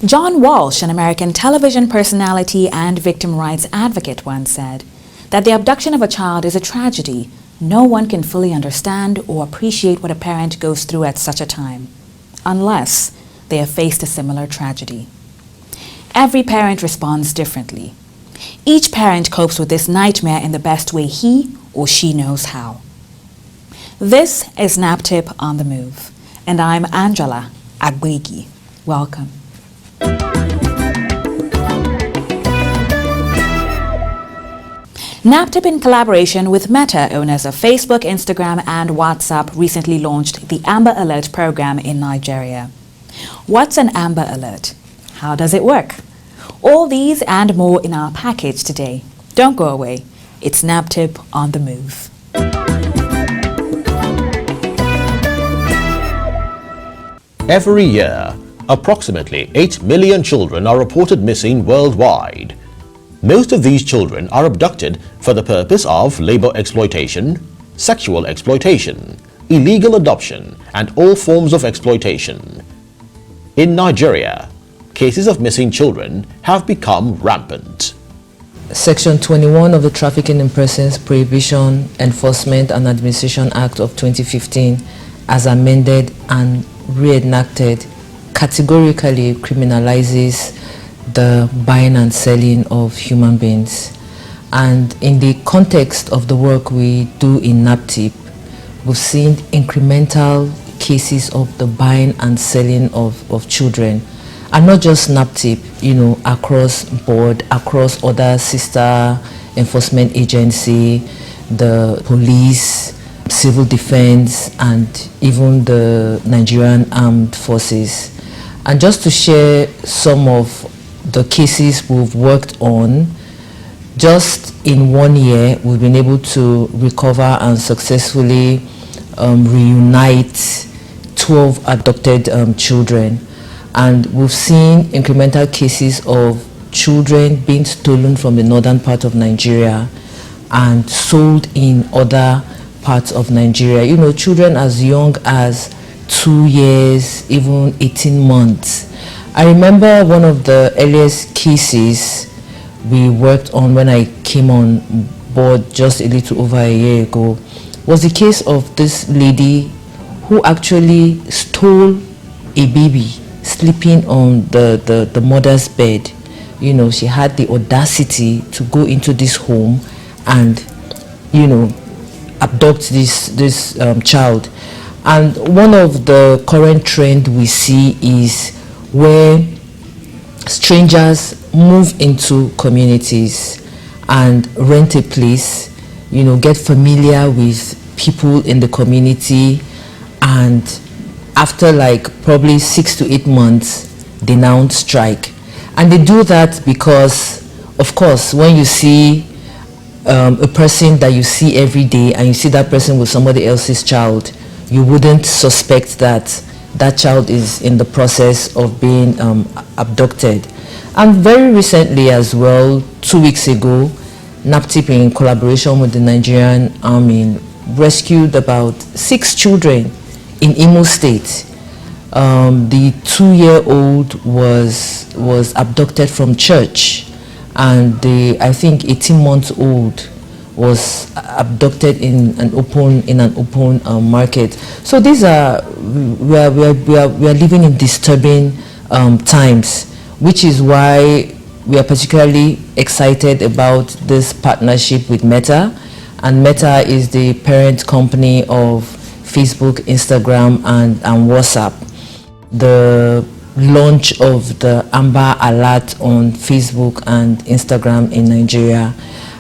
John Walsh, an American television personality and victim rights advocate, once said that the abduction of a child is a tragedy. No one can fully understand or appreciate what a parent goes through at such a time, unless they have faced a similar tragedy. Every parent responds differently. Each parent copes with this nightmare in the best way he or she knows how. This is NAPTIP On The Move, and I'm Angela Agbegi. Welcome. NAPTIP, in collaboration with Meta, owners of Facebook, Instagram and WhatsApp, recently launched the Amber Alert program in Nigeria. What's an Amber Alert? How does it work? All these and more in our package today. Don't go away. It's NAPTIP On The Move. Every year, approximately 8 million children are reported missing worldwide. Most of these children are abducted for the purpose of labor exploitation, sexual exploitation, illegal adoption, and all forms of exploitation. In Nigeria, cases of missing children have become rampant. Section 21 of the Trafficking in Persons Prohibition, Enforcement and Administration Act of 2015, as amended and reenacted, categorically criminalizes the buying and selling of human beings. And in the context of the work we do in NAPTIP, we've seen incremental cases of the buying and selling of children. And not just NAPTIP, across board, across other sister enforcement agency, the police, civil defense, and even the Nigerian Armed Forces. And just to share some of the cases we've worked on, just in 1 year, we've been able to recover and successfully reunite 12 abducted children. And we've seen incremental cases of children being stolen from the northern part of Nigeria and sold in other parts of Nigeria. Children as young as 2 years, even 18 months. I remember one of the earliest cases we worked on when I came on board just a little over a year ago was the case of this lady who actually stole a baby sleeping on the mother's bed. She had the audacity to go into this home and, abduct this child. And one of the current trend we see is where strangers move into communities and rent a place, get familiar with people in the community, and after probably 6 to 8 months, they now strike. And they do that because, of course, when you see a person that you see every day and you see that person with somebody else's child, you wouldn't suspect that that child is in the process of being abducted. And very recently as well, 2 weeks ago, NAPTIP, in collaboration with the Nigerian Army, rescued about 6 children in Imo State. The 2-year-old was abducted from church, and the, I think, 18-month-old was abducted in an open market. So these are we are living in disturbing times which is why we are particularly excited about this partnership with Meta. And Meta is the parent company of Facebook, Instagram, and WhatsApp. The launch of the Amber Alert on Facebook and Instagram in Nigeria.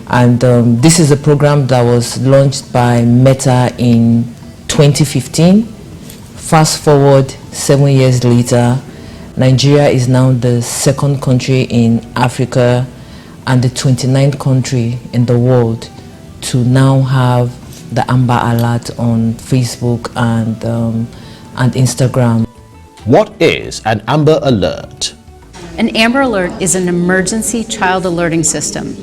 And this is a program that was launched by Meta in 2015. Fast forward 7 years later, Nigeria is now the second country in Africa and the 29th country in the world to now have the Amber Alert on Facebook and Instagram. What is an Amber Alert? An Amber Alert is an emergency child alerting system.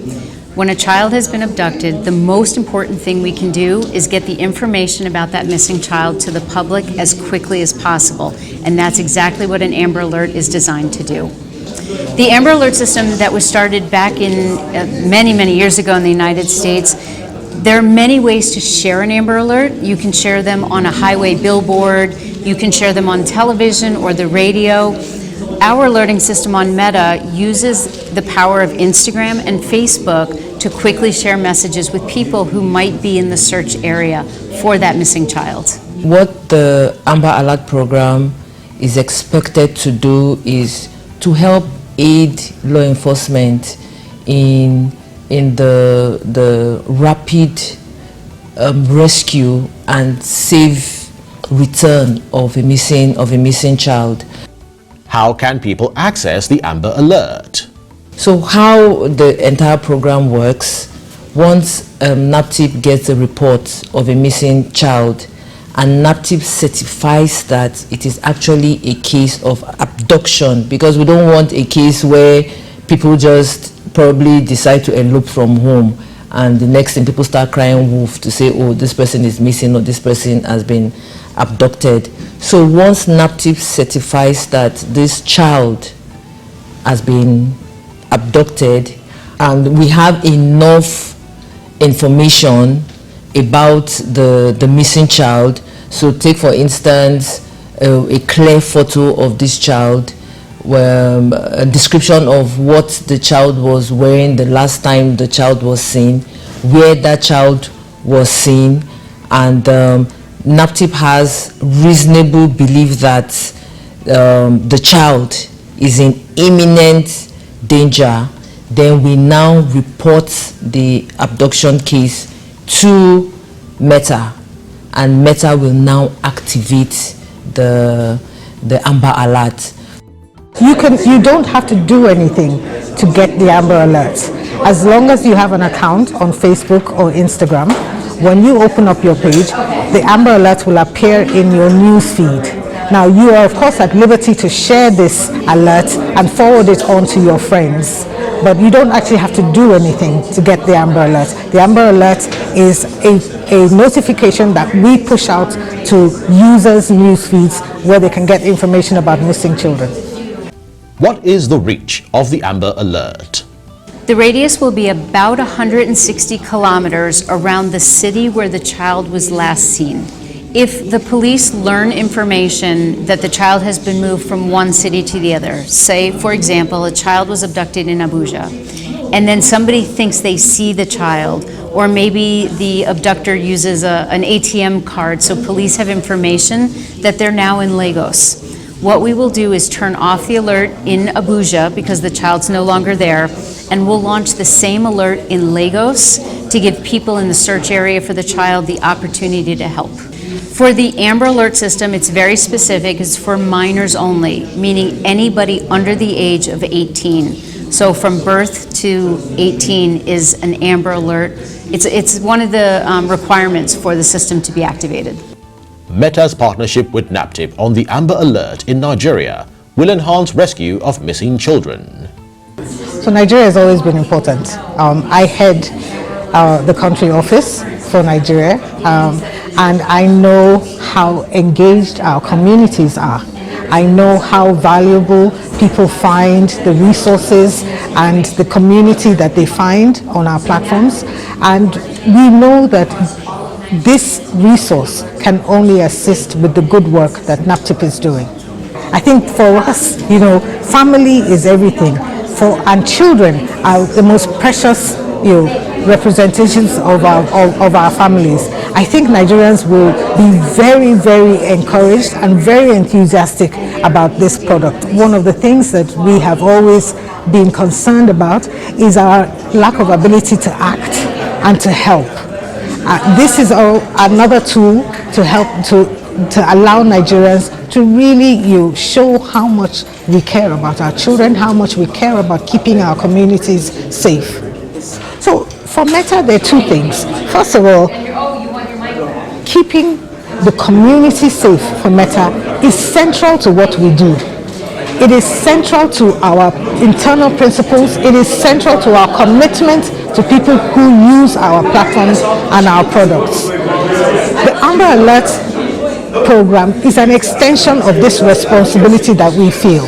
When a child has been abducted, the most important thing we can do is get the information about that missing child to the public as quickly as possible. And that's exactly what an Amber Alert is designed to do. The Amber Alert system that was started back in many years ago in the United States, there are many ways to share an Amber Alert. You can share them on a highway billboard, you can share them on television or the radio. Our alerting system on Meta uses the power of Instagram and Facebook to quickly share messages with people who might be in the search area for that missing child. What the Amber Alert program is expected to do is to help aid law enforcement in the rapid rescue and safe return of a missing child. How can people access the Amber Alert? So how the entire program works, once NAPTIP gets a report of a missing child and NAPTIP certifies that it is actually a case of abduction, because we don't want a case where people just probably decide to elope from home and the next thing people start crying wolf to say, oh, this person is missing or this person has been abducted. So once NAPTIP certifies that this child has been abducted and we have enough information about the missing child, so take for instance a clear photo of this child, a description of what the child was wearing the last time the child was seen, where that child was seen, and NAPTIP has reasonable belief that the child is in imminent danger, then we now report the abduction case to Meta, and Meta will now activate the Amber Alert. You don't have to do anything to get the Amber Alerts. As long as you have an account on Facebook or Instagram, when you open up your page, the Amber Alert will appear in your news feed. Now, you are of course at liberty to share this alert and forward it on to your friends, but you don't actually have to do anything to get the Amber Alert. The Amber Alert is a notification that we push out to users' news feeds where they can get information about missing children. What is the reach of the Amber Alert? The radius will be about 160 kilometers around the city where the child was last seen. If the police learn information that the child has been moved from one city to the other, say, for example, a child was abducted in Abuja, and then somebody thinks they see the child, or maybe the abductor uses an ATM card, so police have information that they're now in Lagos. What we will do is turn off the alert in Abuja because the child's no longer there, and we'll launch the same alert in Lagos to give people in the search area for the child the opportunity to help. For the Amber Alert system, it's very specific. It's for minors only, meaning anybody under the age of 18. So from birth to 18 is an Amber Alert. It's one of the requirements for the system to be activated. Meta's partnership with NAPTIP on the Amber Alert in Nigeria will enhance rescue of missing children. So Nigeria has always been important. I head the country office for Nigeria, and I know how engaged our communities are. I know how valuable people find the resources and the community that they find on our platforms, and we know that this resource can only assist with the good work that NAPTIP is doing. I think for us, family is everything. And children are the most precious, representations of our families. I think Nigerians will be very, very encouraged and very enthusiastic about this product. One of the things that we have always been concerned about is our lack of ability to act and to help. This is another tool to help to allow Nigerians to really show how much we care about our children, how much we care about keeping our communities safe. So for Meta, there are two things. First of all, keeping the community safe for Meta is central to what we do. It is central to our internal principles. It is central to our commitment to people who use our platforms and our products. The Amber Alert program is an extension of this responsibility that we feel.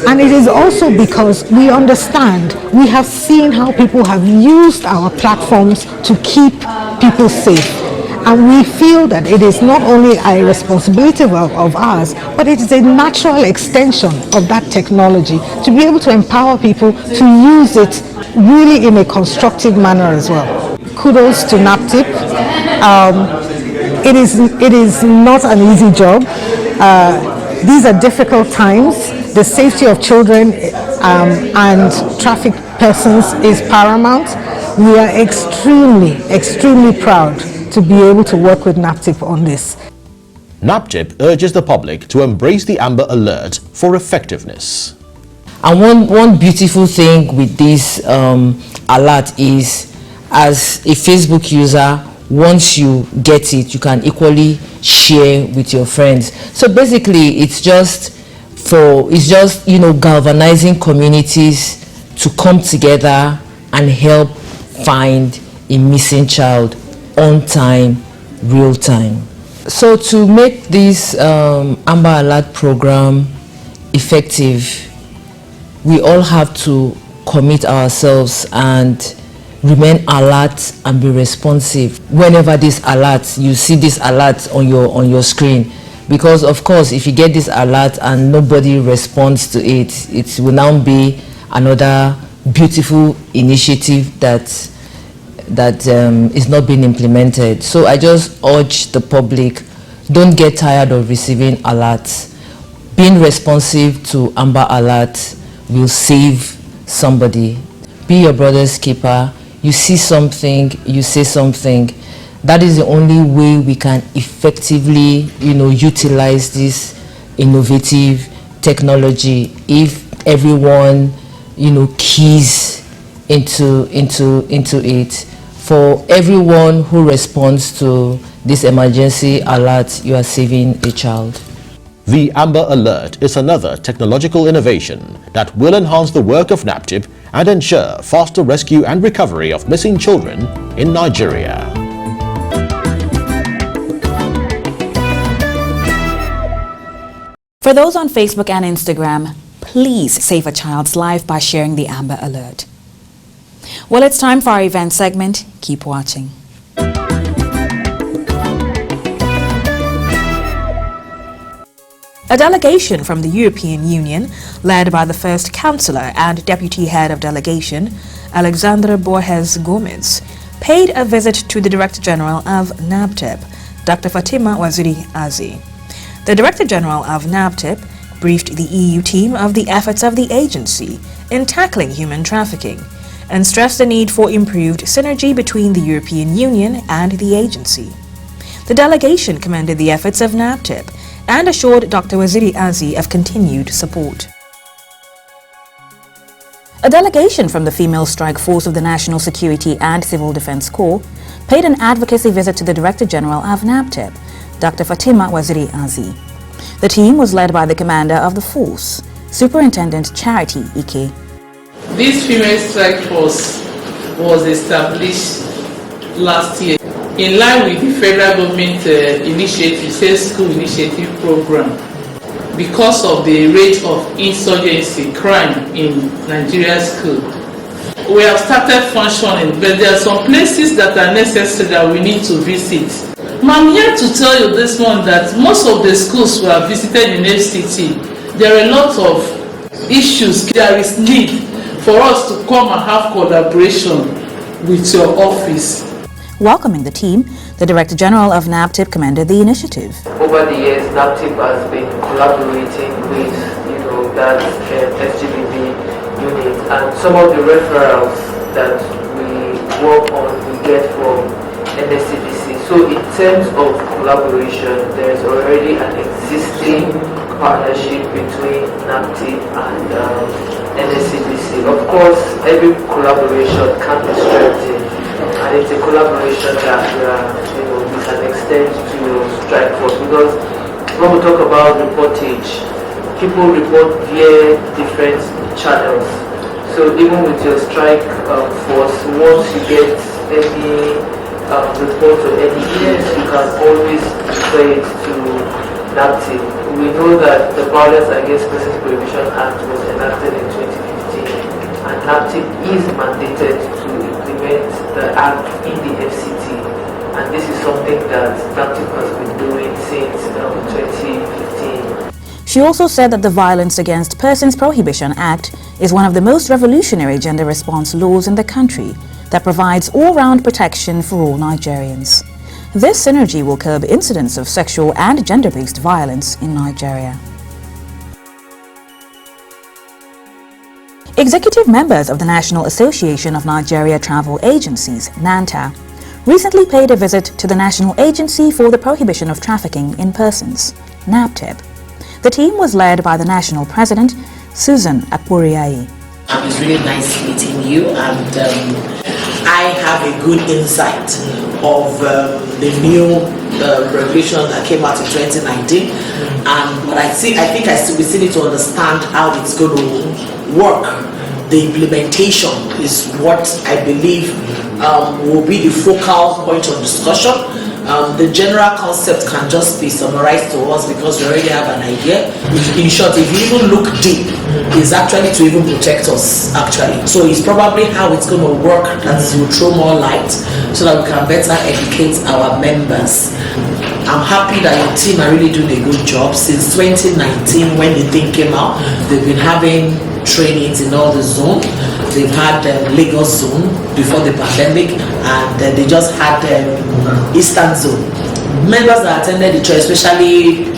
And it is also because we understand, we have seen how people have used our platforms to keep people safe. And we feel that it is not only a responsibility of ours, but it is a natural extension of that technology to be able to empower people to use it really in a constructive manner as well. Kudos to NAPTIP. It is not an easy job. These are difficult times. The safety of children and trafficked persons is paramount. We are extremely proud to be able to work with NAPTIP on this. NAPTIP urges the public to embrace the Amber Alert for effectiveness. And one beautiful thing with this alert is, as a Facebook user, once you get it, you can equally share with your friends. So basically, it's just galvanizing communities to come together and help find a missing child on time, real time. So to make this Amber Alert program effective, we all have to commit ourselves and remain alert and be responsive whenever this alert, you see this alert on your screen. Because of course, if you get this alert and nobody responds to it, it will now be another beautiful initiative that is not being implemented. So I just urge the public, don't get tired of receiving alerts. Being responsive to Amber Alert will save somebody. Be your brother's keeper. You see something, you say something. That is the only way we can effectively, utilize this innovative technology. If everyone, keys into it. For everyone who responds to this emergency alert, you are saving a child. The Amber Alert is another technological innovation that will enhance the work of NAPTIP and ensure faster rescue and recovery of missing children in Nigeria. For those on Facebook and Instagram, please save a child's life by sharing the Amber Alert. Well, it's time for our event segment. Keep watching. A delegation from the European Union, led by the first Chancellor and Deputy Head of Delegation, Alexandra Borges Gomez, paid a visit to the Director General of NAPTIP, Dr. Fatima Waziri Azi. The Director General of NAPTIP briefed the EU team of the efforts of the agency in tackling human trafficking and stressed the need for improved synergy between the European Union and the agency. The delegation commended the efforts of NAPTIP and assured Dr. Waziri Azi of continued support. A delegation from the Female Strike Force of the National Security and Civil Defense Corps paid an advocacy visit to the Director General of NAPTIP, Dr. Fatima Waziri Azi. The team was led by the commander of the force, Superintendent Charity Ike. This Female Strike Force was established last year in line with the federal government initiative, Safe School Initiative Program, because of the rate of insurgency crime in Nigeria's school. We have started functioning, but there are some places that are necessary that we need to visit. I'm here to tell you this one that most of the schools we have visited in FCT, there are a lot of issues. There is need for us to come and have collaboration with your office. Welcoming the team, the Director General of NAPTIP commended the initiative. Over the years, NAPTIP has been collaborating with, that SGBV unit, and some of the referrals that we work on, we get from NSCDC. So in terms of collaboration, there is already an existing partnership between NAPTIP and NSCDC. Of course, every collaboration can be strengthened. And it's a collaboration that we can extend to strike force, because when we talk about reportage, people report via different channels. So even with your strike force, once you get any report or any evidence, you can always refer it to NAPTIP. We know that the Violence Against Persons Prohibition Act was enacted in 2015, and NAPTIP is mandated to implement the act in the FCT, and this is something that NAPTIP has been doing since 2015. She also said that the Violence Against Persons Prohibition Act is one of the most revolutionary gender response laws in the country that provides all-round protection for all Nigerians. This synergy will curb incidents of sexual and gender-based violence in Nigeria. Executive members of the National Association of Nigeria Travel Agencies, NANTA, recently paid a visit to the National Agency for the Prohibition of Trafficking in Persons, NAPTIP. The team was led by the National President, Susan Akporiayi. It was really nice meeting you, and I have a good insight of the new regulation that came out in 2019, but I think we still need to understand how it's going to work. The implementation is what I believe will be the focal point of discussion. The general concept can just be summarized to us because we already have an idea. In short, if you even look deep, it's actually to even protect us, actually. So it's probably how it's going to work that will throw more light so that we can better educate our members. I'm happy that your team are really doing a good job. Since 2019, when the thing came out, they've been having trainings in all the zone. They've had Lagos zone before the pandemic, and they just had Eastern zone. Members that attended the training, especially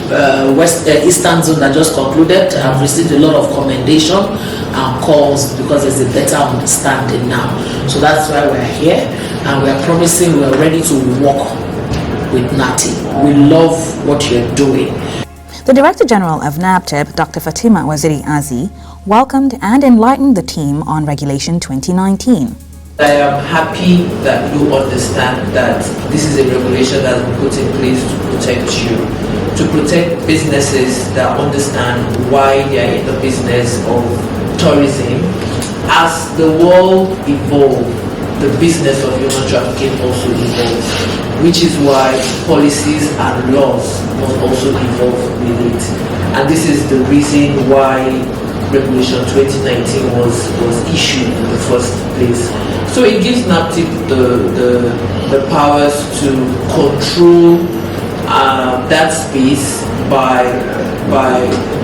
Eastern zone that just concluded, have received a lot of commendation and calls because there's a better understanding now. So that's why we're here, and we're promising we're ready to work with NAPTIP. We love what you're doing. The Director General of NAPTIP, Dr. Fatima Waziri Azi, welcomed and enlightened the team on Regulation 2019. I am happy that you understand that this is a regulation that was put in place to protect you, to protect businesses that understand why they are in the business of tourism. As the world evolves, the business of human trafficking also evolves, which is why policies and laws must also evolve with it. And this is the reason why Regulation 2019 was issued in the first place. So it gives NAPTIP the powers to control that space by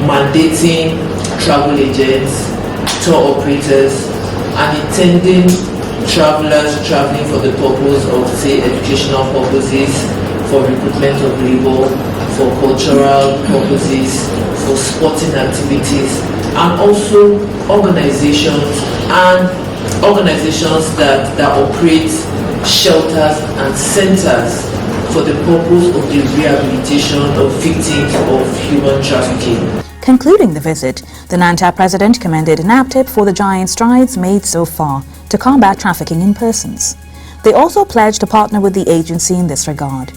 mandating travel agents, tour operators, and intending travelers traveling for the purpose of, say, educational purposes, for recruitment of labor, for cultural purposes, for sporting activities, and also organizations that operate shelters and centers for the purpose of the rehabilitation of victims of human trafficking. Concluding the visit, the NANTA president commended NAPTIP for the giant strides made so far to combat trafficking in persons. They also pledged to partner with the agency in this regard.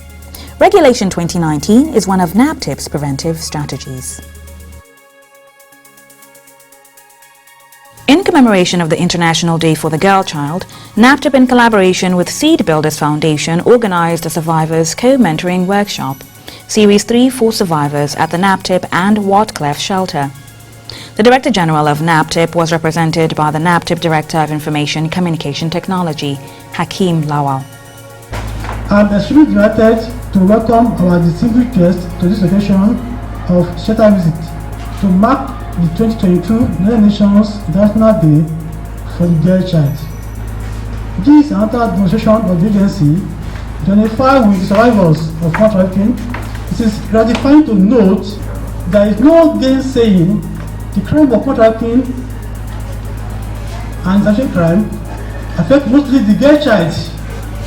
Regulation 2019 is one of NAPTIP's preventive strategies. In commemoration of the International Day for the Girl Child, NAPTIP, in collaboration with Seed Builders Foundation, organized a Survivors Co-Mentoring Workshop, Series 3 for survivors at the NAPTIP and Wardcliffe Shelter. The Director General of NAPTIP was represented by the NAPTIP Director of Information Communication Technology, Hakeem Lawal. I'm extremely delighted to welcome our distinguished guests to this occasion of shelter visit. to mark the 2022 United Nations International Day for the Girl Child. This is another demonstration of the agency to identify with the survivors of human trafficking. It is gratifying to note there is no gainsaying the crime of human trafficking and sexual crime affect mostly the girl child,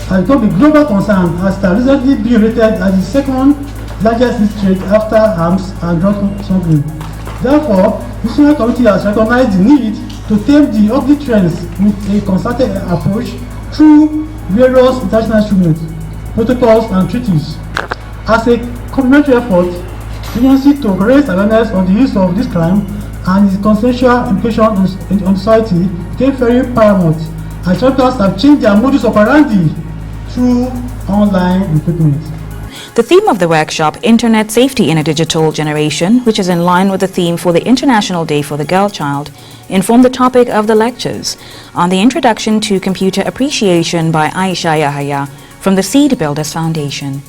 has become a global concern as it has recently been rated as the second largest threat after arms and drug smuggling. Therefore, the National Committee has recognized the need to tame the ugly trends with a concerted approach through various international instruments, protocols, and treaties. As a complementary effort, the agency to raise awareness on the use of this crime and its consequential implication on society became very paramount, as traffickers have changed their modus operandi through online recruitment. The theme of the workshop, Internet Safety in a Digital Generation, which is in line with the theme for the International Day for the Girl Child, informed the topic of the lectures on the Introduction to Computer Appreciation by Aisha Yahaya from the Seed Builders Foundation,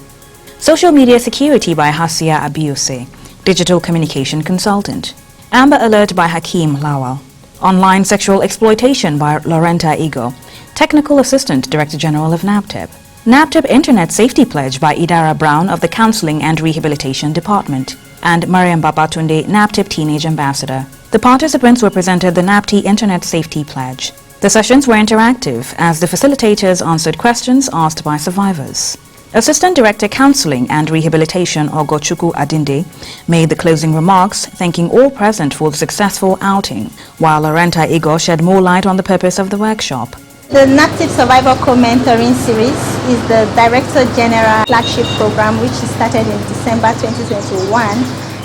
Social Media Security by Hasia Abiuse, Digital Communication Consultant, Amber Alert by Hakeem Lawal, Online Sexual Exploitation by Lorenta Igo, Technical Assistant Director General of NAPTIP, NAPTIP Internet Safety Pledge by Idara Brown of the Counseling and Rehabilitation Department, and Mariam Babatunde, NAPTIP Teenage Ambassador. The participants represented the NAPTI Internet Safety Pledge. The sessions were interactive as the facilitators answered questions asked by survivors. Assistant Director Counseling and Rehabilitation Ogochukwu Adinde made the closing remarks, thanking all present for the successful outing, while Lorenta Igo shed more light on the purpose of the workshop. The NAPTIP Survivor Co-Mentoring Series is the Director General flagship program which started in December 2021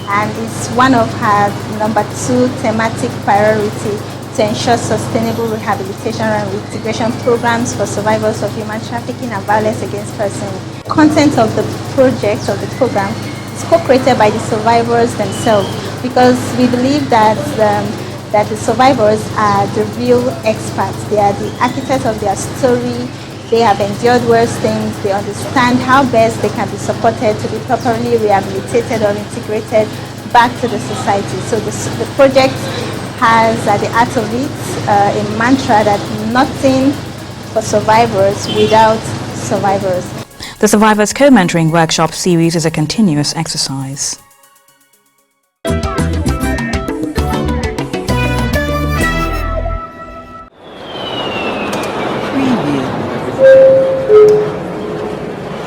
and is one of her #2 thematic priority to ensure sustainable rehabilitation and reintegration programs for survivors of human trafficking and violence against persons. Content of the project, of the program, is co-created by the survivors themselves because we believe that the survivors are the real experts. They are the architects of their story. They have endured worse things. They understand how best they can be supported to be properly rehabilitated or integrated back to the society. So the project has at the heart of it a mantra that nothing for survivors without survivors. The Survivors Co-Mentoring Workshop series is a continuous exercise.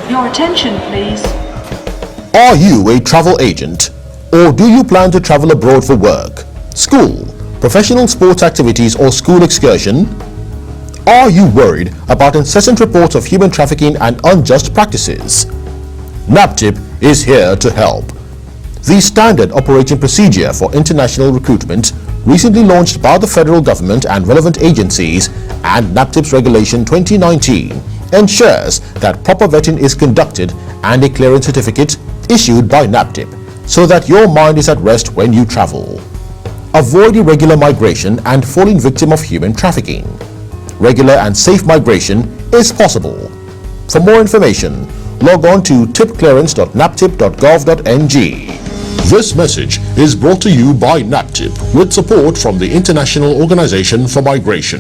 Your attention, please. Are you a travel agent? Or do you plan to travel abroad for work, school, professional sports activities or school excursion? Are you worried about incessant reports of human trafficking and unjust practices? NAPTIP is here to help. The Standard Operating Procedure for International Recruitment, recently launched by the federal government and relevant agencies, and NAPTIP's Regulation 2019, ensures that proper vetting is conducted and a clearance certificate issued by NAPTIP so that your mind is at rest when you travel. Avoid irregular migration and falling victim of human trafficking. Regular and safe migration is possible. For more information, log on to tipclearance.naptip.gov.ng. This message is brought to you by NAPTIP with support from the International Organization for Migration.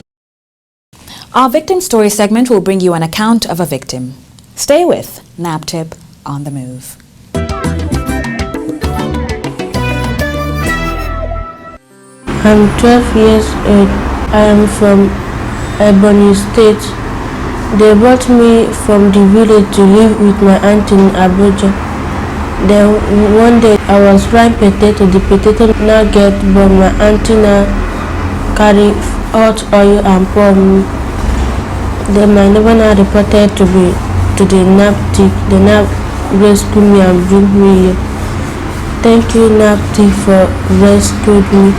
Our Victim Story segment will bring you an account of a victim. Stay with NAPTIP On The Move. I'm 12 years old. I am from Ebonyi State. They brought me from the village to live with my aunt in Abuja. Then one day I was frying potato. The potato now get but my auntie now carry hot oil and pour me. Then my neighbor now reported to the NAPTIP. They now rescue me and bring me here. Thank you NAPTIP for rescuing me.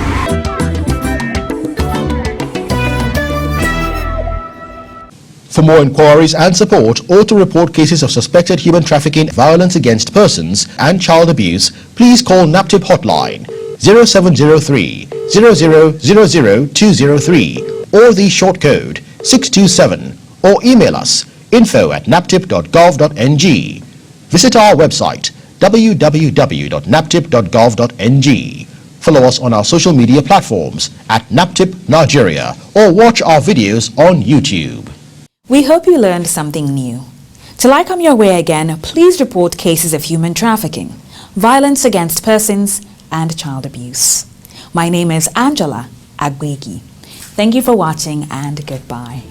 For more inquiries and support or to report cases of suspected human trafficking, violence against persons and child abuse, please call NAPTIP hotline 0703 0000203 or the short code 627 or email us info@naptip.gov.ng. Visit our website www.naptip.gov.ng. Follow us on our social media platforms at NAPTIP Nigeria or watch our videos on YouTube. We hope you learned something new. Till I come your way again, please report cases of human trafficking, violence against persons, and child abuse. My name is Angela Agwegi. Thank you for watching and goodbye.